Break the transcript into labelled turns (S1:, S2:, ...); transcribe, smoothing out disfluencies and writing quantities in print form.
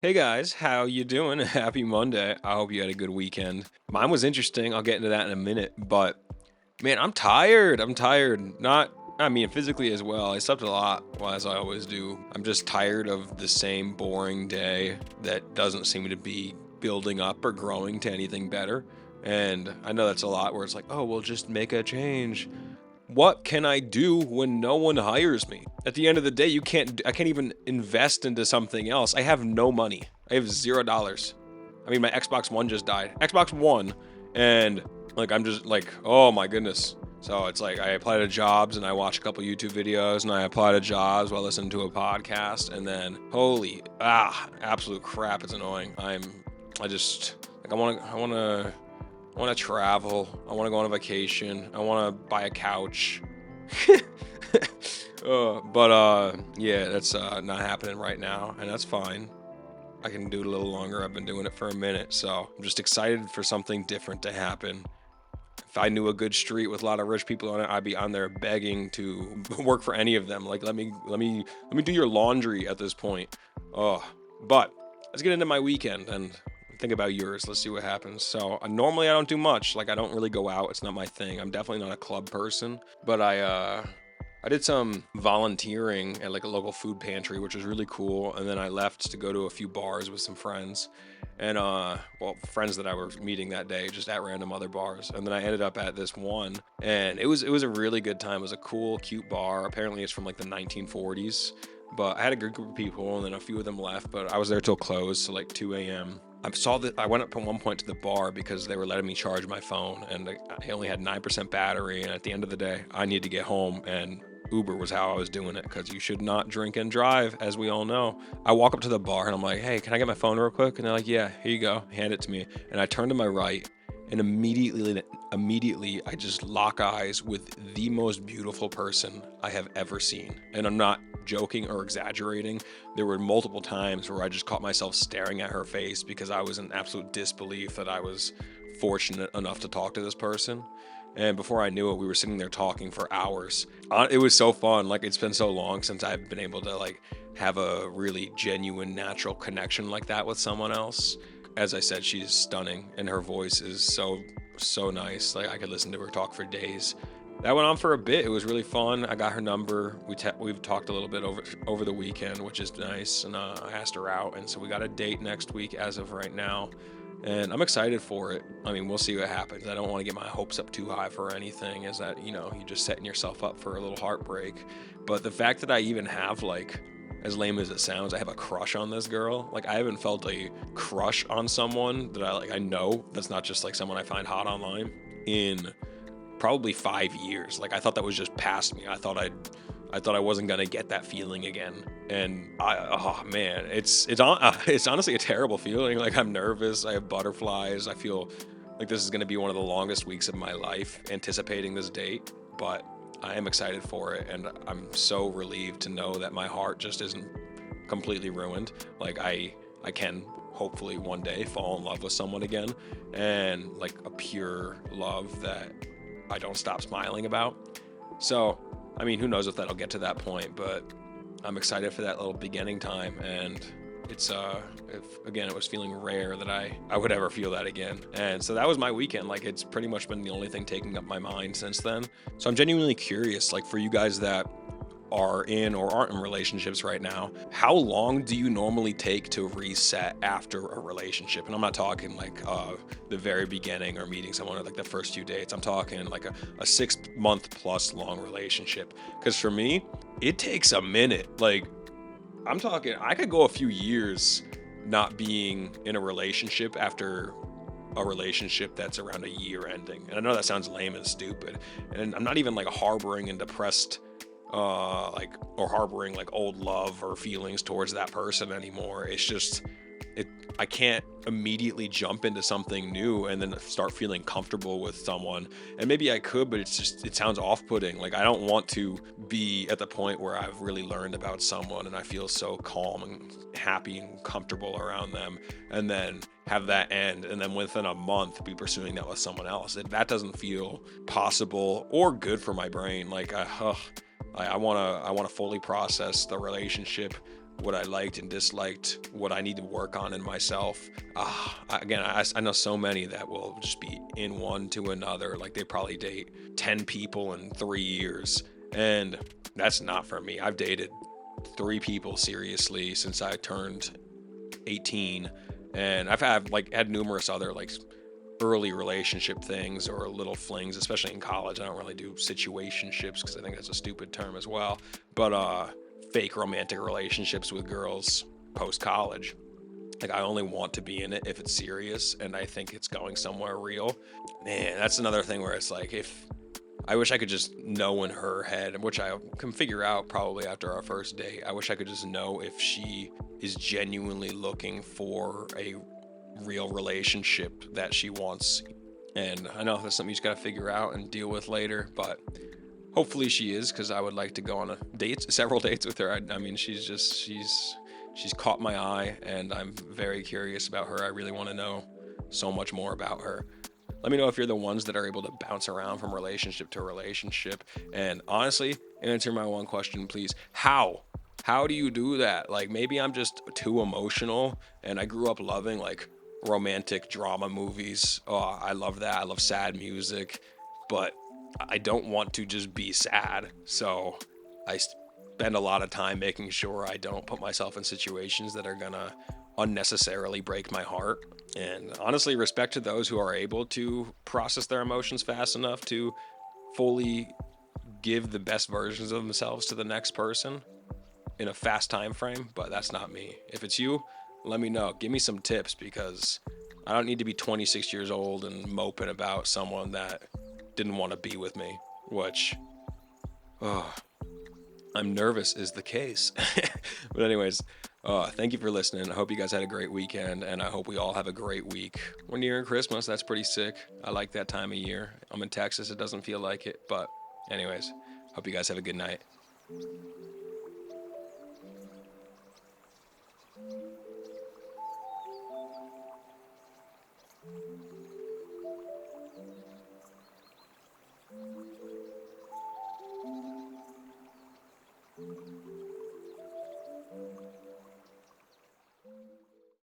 S1: Hey guys, how you doing? Happy Monday. I hope you had a good weekend. Mine was interesting. I'll get into that in a minute, but man, I'm tired. I'm tired. Not I mean physically as well. I slept a lot, well, as I always do. I'm just tired of the same boring day that doesn't seem to be building up or growing to anything better. And I know that's a lot where it's like, "Oh, we'll just make a change." What can I do when no one hires me? At the end of the day, I can't even invest into something else. I have no money. I have $0. I mean, my Xbox One just died. Xbox One, and like I'm just like, oh my goodness. So it's like I apply to jobs and I watch a couple YouTube videos and I apply to jobs while listening to a podcast, and then holy absolute crap, it's annoying. I just like I want to travel. I want to go on a vacation. I want to buy a couch. Yeah, that's not happening right now, and that's fine. I can do it a little longer. I've been doing it for a minute, so I'm just excited for something different to happen. If I knew a good street with a lot of rich people on it, I'd be on there begging to work for any of them. Like, let me do your laundry at this point. Oh, but let's get into my weekend and think about yours. Let's see what happens. So normally I don't do much. Like I don't really go out. It's not my thing. I'm definitely not a club person. But I did some volunteering at like a local food pantry, which was really cool. And then I left to go to a few bars with some friends, and well, friends that I was meeting that day, just at random other bars. And then I ended up at this one, and it was a really good time. It was a cool, cute bar. Apparently, it's from like the 1940s. But I had a good group of people, and then a few of them left. But I was there till close, so like 2 a.m. I saw that I went up at one point to the bar because they were letting me charge my phone, and I only had 9% battery. And at the end of the day, I need to get home, and Uber was how I was doing it, because you should not drink and drive, as we all know. I walk up to the bar and I'm like, "Hey, can I get my phone real quick?" And they're like, "Yeah, here you go." Hand it to me, and I turn to my right, and immediately I just lock eyes with the most beautiful person I have ever seen. And I'm not joking or exaggerating. There were multiple times where I just caught myself staring at her face because I was in absolute disbelief that I was fortunate enough to talk to this person. And before I knew it, we were sitting there talking for hours. It was so fun. Like, it's been so long since I've been able to like have a really genuine, natural connection like that with someone else. As I said, she's stunning, and her voice is so nice. Like, I could listen to her talk for days. That went on for a bit. It was really fun. I got her number. We've talked a little bit over the weekend, which is nice. And I asked her out, and so we got a date next week as of right now. And I'm excited for it. I mean, we'll see what happens. I don't want to get my hopes up too high for anything, is that, you're just setting yourself up for a little heartbreak. But the fact that I even have, like, as lame as it sounds, I have a crush on this girl. Like, I haven't felt a crush on someone that I know that's not just like someone I find hot online in probably 5 years. Like, I thought that was just past me. I thought I wasn't gonna get that feeling again, and oh man, it's honestly a terrible feeling. Like, I'm nervous. I have butterflies. I feel like this is gonna be one of the longest weeks of my life, anticipating this date. But I am excited for it, and I'm so relieved to know that my heart just isn't completely ruined. Like, I can hopefully one day fall in love with someone again, and like a pure love that I don't stop smiling about. So, I mean, who knows if that'll get to that point, but I'm excited for that little beginning time. And it's if again, it was feeling rare that I would ever feel that again. And so that was my weekend. Like, it's pretty much been the only thing taking up my mind since then. So I'm genuinely curious, like, for you guys that are in or aren't in relationships right now, how long do you normally take to reset after a relationship? And I'm not talking like the very beginning or meeting someone or like the first few dates. I'm talking like a 6 month plus long relationship. Because for me, it takes a minute. Like, I'm talking, I could go a few years not being in a relationship after a relationship that's around a year ending. And I know that sounds lame and stupid. And I'm not even like harboring and depressed like, or harboring like old love or feelings towards that person anymore. It's just I can't immediately jump into something new and then start feeling comfortable with someone. And maybe I could, but it sounds off-putting. Like, I don't want to be at the point where I've really learned about someone and I feel so calm and happy and comfortable around them, and then have that end, and then within a month be pursuing that with someone else. That doesn't feel possible or good for my brain. Like, I want to fully process the relationship, what I liked and disliked, what I need to work on in myself. Again, I know so many that will just be in one to another. Like they probably date 10 people in 3 years. And that's not for me. I've dated 3 people seriously since I turned 18. And I've had numerous other like early relationship things or little flings, especially in college. I don't really do situationships because I think that's a stupid term as well. But fake romantic relationships with girls post college. Like I only want to be in it if it's serious and I think it's going somewhere real. Man, that's another thing where it's like if I wish I could just know in her head, which I can figure out probably after our first date. I wish I could just know if she is genuinely looking for a real relationship that she wants. And I know that's something you just got to figure out and deal with later, but hopefully she is, because I would like to go on several dates with her. I mean, she's caught my eye, and I'm very curious about her. I really want to know so much more about her. Let me know if you're the ones that are able to bounce around from relationship to relationship. And honestly, answer my one question, please. How? How do you do that? Like maybe I'm just too emotional and I grew up loving like romantic drama movies. Oh, I love that. I love sad music, but I don't want to just be sad. So I spend a lot of time making sure I don't put myself in situations that are gonna unnecessarily break my heart. And honestly, respect to those who are able to process their emotions fast enough to fully give the best versions of themselves to the next person in a fast time frame, but that's not me. If it's you, let me know. Give me some tips because I don't need to be 26 years old and moping about someone that didn't want to be with me, which oh, I'm nervous is the case. But anyways, thank you for listening. I hope you guys had a great weekend, and I hope we all have a great week. We're nearing Christmas. That's pretty sick. I like that time of year. I'm in Texas. It doesn't feel like it, but anyways, hope you guys have a good night.